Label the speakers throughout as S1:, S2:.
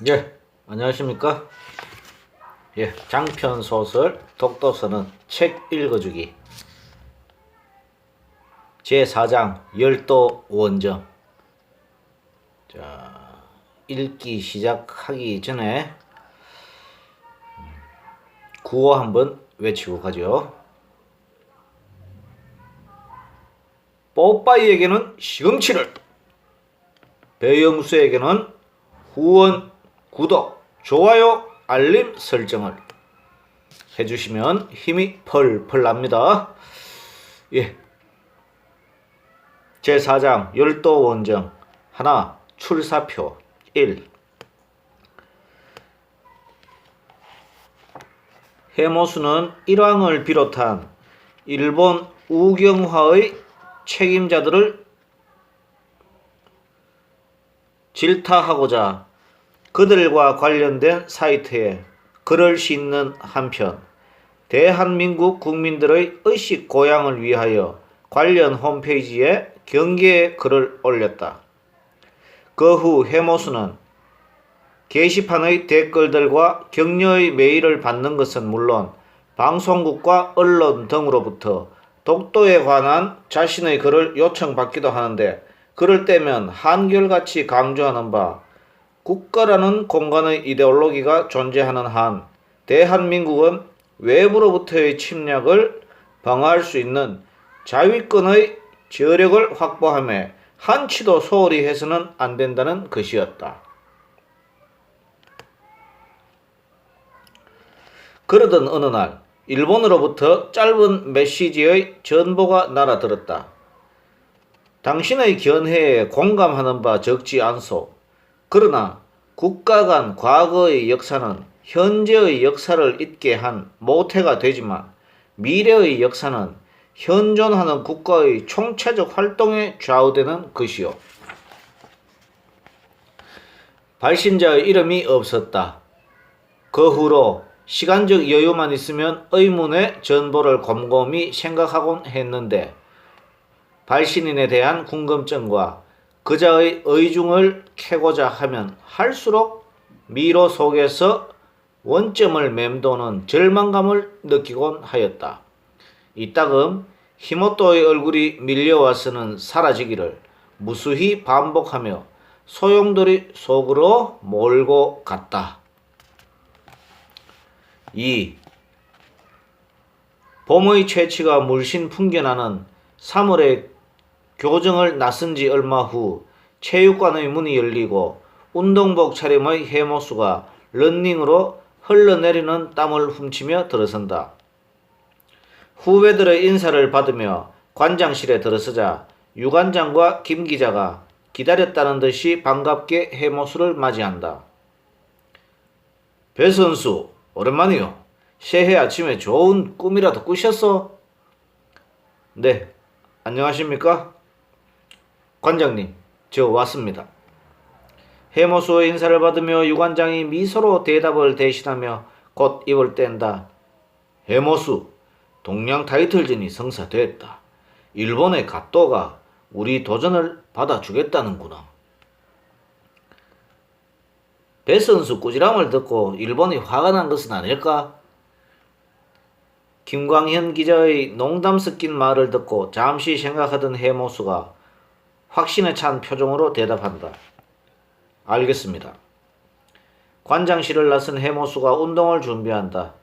S1: 예, 안녕하십니까? 예, 장편 소설 독도서는 책 읽어주기 제4장 열도 원정. 자, 읽기 시작하기 전에 구호 한번 외치고 가죠. 뽀빠이에게는 시금치를, 배영수에게는 후원, 구독, 좋아요, 알림 설정을 해주시면 힘이 펄펄 납니다. 예. 제4장 열도 원정 하나 출사표 1. 해모수는 일왕을 비롯한 일본 우경화의 책임자들을 질타하고자 그들과 관련된 사이트에 글을 싣는 한편 대한민국 국민들의 의식 고양을 위하여 관련 홈페이지에 경계의 글을 올렸다. 그 후 해모수는 게시판의 댓글들과 격려의 메일을 받는 것은 물론 방송국과 언론 등으로부터 독도에 관한 자신의 글을 요청받기도 하는데, 그럴 때면 한결같이 강조하는 바 국가라는 공간의 이데올로기가 존재하는 한 대한민국은 외부로부터의 침략을 방어할 수 있는 자위권의 저력을 확보하며 한치도 소홀히 해서는 안 된다는 것이었다. 그러던 어느 날 일본으로부터 짧은 메시지의 전보가 날아들었다. 당신의 견해에 공감하는 바 적지 않소. 그러나 국가 간 과거의 역사는 현재의 역사를 잊게 한 모태가 되지만 미래의 역사는 현존하는 국가의 총체적 활동에 좌우되는 것이요. 발신자의 이름이 없었다. 그 후로 시간적 여유만 있으면 의문의 전보를 곰곰이 생각하곤 했는데, 발신인에 대한 궁금증과 그자의 의중을 캐고자 하면 할수록 미로 속에서 원점을 맴도는 절망감을 느끼곤 하였다. 이따금 히모토의 얼굴이 밀려와서는 사라지기를 무수히 반복하며 소용돌이 속으로 몰고 갔다. 2. 봄의 채취가 물씬 풍겨나는 3월에 교정을 나선 지 얼마 후 체육관의 문이 열리고 운동복 차림의 해모수가 런닝으로 흘러내리는 땀을 훔치며 들어선다. 후배들의 인사를 받으며 관장실에 들어서자 유관장과 김 기자가 기다렸다는 듯이 반갑게 해모수를 맞이한다. 배 선수, 오랜만이요. 새해 아침에 좋은 꿈이라도 꾸셨어? 네, 안녕하십니까? 관장님, 저 왔습니다. 해모수의 인사를 받으며 유관장이 미소로 대답을 대신하며 곧 입을 뗀다. 해모수, 동양 타이틀전이 성사됐다. 일본의 갓도가 우리 도전을 받아주겠다는구나. 배 선수 꾸지람을 듣고 일본이 화가 난 것은 아닐까? 김광현 기자의 농담 섞인 말을 듣고 잠시 생각하던 해모수가 확신에 찬 표정으로 대답한다. 알겠습니다. 관장실을 나선 해모수가 운동을 준비한다.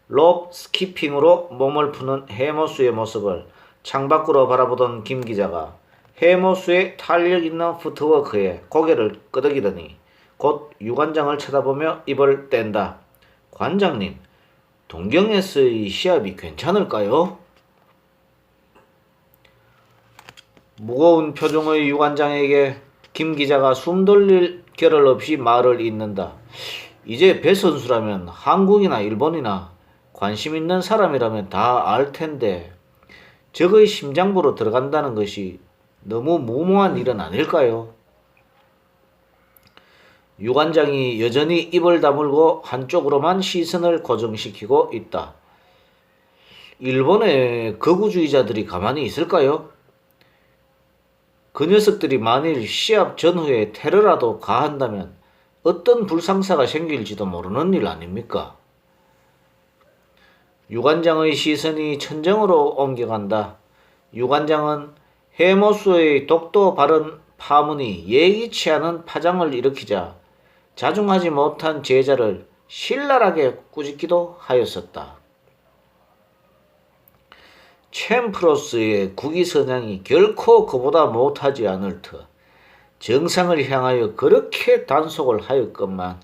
S1: 롭 스키핑으로 몸을 푸는 해모수의 모습을 창밖으로 바라보던 김 기자가 해모수의 탄력 있는 푸트워크에 고개를 끄덕이더니 곧 유관장을 쳐다보며 입을 뗀다. 관장님, 동경에서의 시합이 괜찮을까요? 무거운 표정의 유관장에게 김 기자가 숨 돌릴 겨를 없이 말을 잇는다. 이제 배 선수라면 한국이나 일본이나 관심 있는 사람이라면 다 알 텐데 적의 심장부로 들어간다는 것이 너무 무모한 일은 아닐까요? 유관장이 여전히 입을 다물고 한쪽으로만 시선을 고정시키고 있다. 일본의 극우주의자들이 가만히 있을까요? 그 녀석들이 만일 시합 전후에 테러라도 가한다면 어떤 불상사가 생길지도 모르는 일 아닙니까? 유관장의 시선이 천정으로 옮겨간다. 유관장은 해모수의 독도 발언 파문이 예기치 않은 파장을 일으키자 자중하지 못한 제자를 신랄하게 꾸짖기도 하였었다. 챔프로스의 국위선양이 결코 그보다 못하지 않을 터 정상을 향하여 그렇게 단속을 하였건만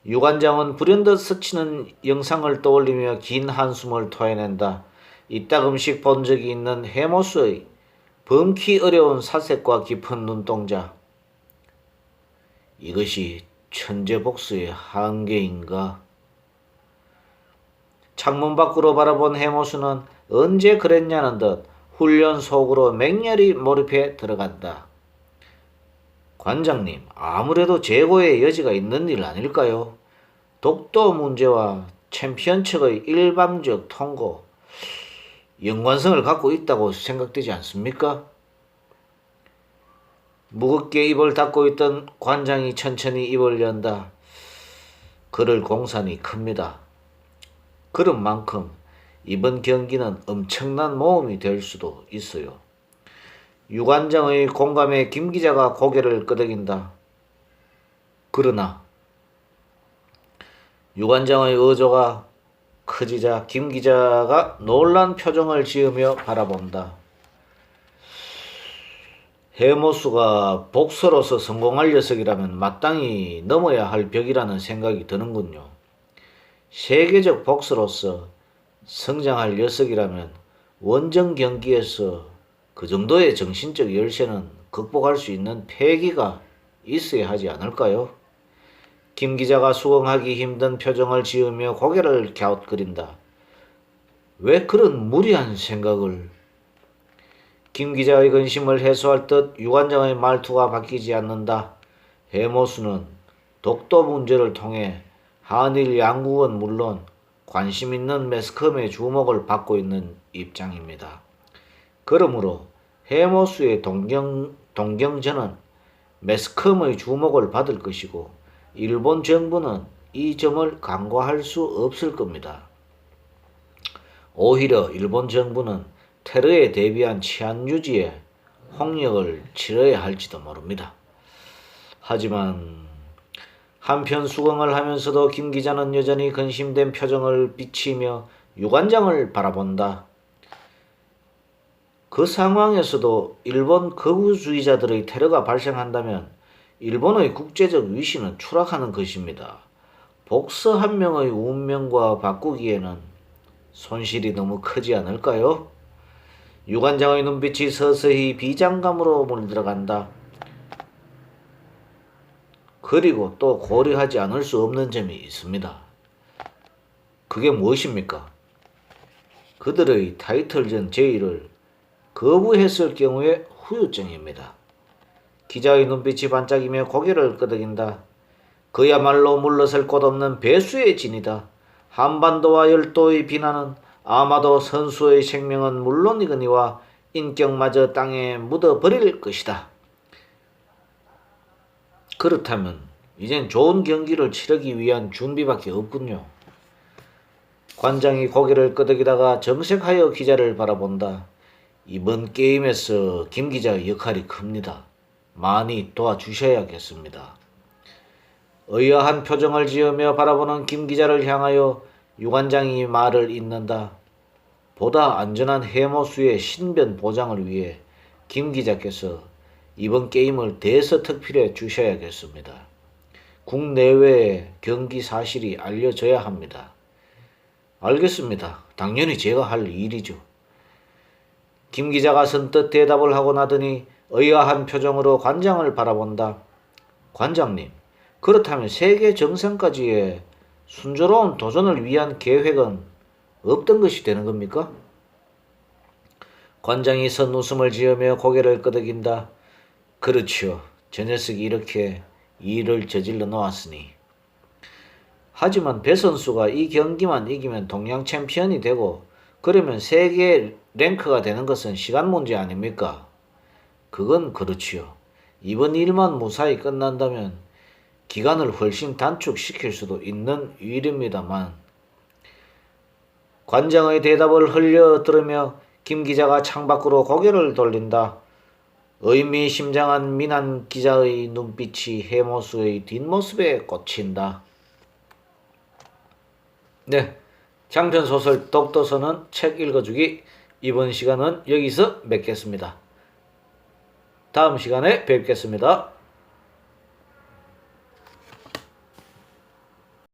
S1: 유관장은 불현듯 스치는 영상을 떠올리며 긴 한숨을 토해낸다. 이따금씩 본 적이 있는 해모스의 범키 어려운 사색과 깊은 눈동자. 이것이 천재복수의 한계인가? 창문 밖으로 바라본 해모수는 언제 그랬냐는 듯 훈련 속으로 맹렬히 몰입해 들어간다. 관장님, 아무래도 재고의 여지가 있는 일 아닐까요? 독도 문제와 챔피언측의 일방적 통고, 연관성을 갖고 있다고 생각되지 않습니까? 무겁게 입을 닫고 있던 관장이 천천히 입을 연다. 그럴 공산이 큽니다. 그런 만큼 이번 경기는 엄청난 모험이 될 수도 있어요. 유관장의 공감에 김 기자가 고개를 끄덕인다. 그러나 유관장의 어조가 커지자 김 기자가 놀란 표정을 지으며 바라본다. 해모수가 복서로서 성공할 녀석이라면 마땅히 넘어야 할 벽이라는 생각이 드는군요. 세계적 복서로서 성장할 녀석이라면 원정 경기에서 그 정도의 정신적 열세는 극복할 수 있는 패기가 있어야 하지 않을까요? 김 기자가 수긍하기 힘든 표정을 지으며 고개를 갸웃거린다. 왜 그런 무리한 생각을? 김 기자의 근심을 해소할 듯 유관장의 말투가 바뀌지 않는다. 해모수는 독도 문제를 통해 한일 양국은 물론 관심 있는 매스컴의 주목을 받고 있는 입장입니다. 그러므로 해모수의 동경전은 매스컴의 주목을 받을 것이고 일본 정부는 이 점을 간과할 수 없을 겁니다. 오히려 일본 정부는 테러에 대비한 치안 유지에 홍역을 치러야 할지도 모릅니다. 하지만 한편 수긍을 하면서도 김 기자는 여전히 근심된 표정을 비치며 유관장을 바라본다. 그 상황에서도 일본 극우주의자들의 테러가 발생한다면 일본의 국제적 위신은 추락하는 것입니다. 복서 한 명의 운명과 바꾸기에는 손실이 너무 크지 않을까요? 유관장의 눈빛이 서서히 비장감으로 물들어간다. 그리고 또 고려하지 않을 수 없는 점이 있습니다. 그게 무엇입니까? 그들의 타이틀전 제의를 거부했을 경우의 후유증입니다. 기자의 눈빛이 반짝이며 고개를 끄덕인다. 그야말로 물러설 곳 없는 배수의 진이다. 한반도와 열도의 비난은 아마도 선수의 생명은 물론이거니와 인격마저 땅에 묻어버릴 것이다. 그렇다면 이젠 좋은 경기를 치르기 위한 준비밖에 없군요. 관장이 고개를 끄덕이다가 정색하여 기자를 바라본다. 이번 게임에서 김 기자의 역할이 큽니다. 많이 도와주셔야겠습니다. 의아한 표정을 지으며 바라보는 김 기자를 향하여 유관장이 말을 잇는다. 보다 안전한 해모수의 신변 보장을 위해 김 기자께서 이번 게임을 대서특필해 주셔야겠습니다. 국내외에 경기 사실이 알려져야 합니다. 알겠습니다. 당연히 제가 할 일이죠. 김 기자가 선뜻 대답을 하고 나더니 의아한 표정으로 관장을 바라본다. 관장님, 그렇다면 세계 정상까지의 순조로운 도전을 위한 계획은 없던 것이 되는 겁니까? 관장이 선웃음을 지으며 고개를 끄덕인다. 그렇죠. 저 녀석이 이렇게 일을 저질러 놓았으니. 하지만 배 선수가 이 경기만 이기면 동양 챔피언이 되고 그러면 세계 랭크가 되는 것은 시간 문제 아닙니까? 그건 그렇지요. 이번 일만 무사히 끝난다면 기간을 훨씬 단축시킬 수도 있는 일입니다만 관장의 대답을 흘려 들으며 김 기자가 창밖으로 고개를 돌린다. 의미심장한 민한 기자의 눈빛이 해모수의 뒷모습에 꽂힌다. 네, 장편소설 독도서는 책 읽어주기 이번 시간은 여기서 맺겠습니다. 다음 시간에 뵙겠습니다.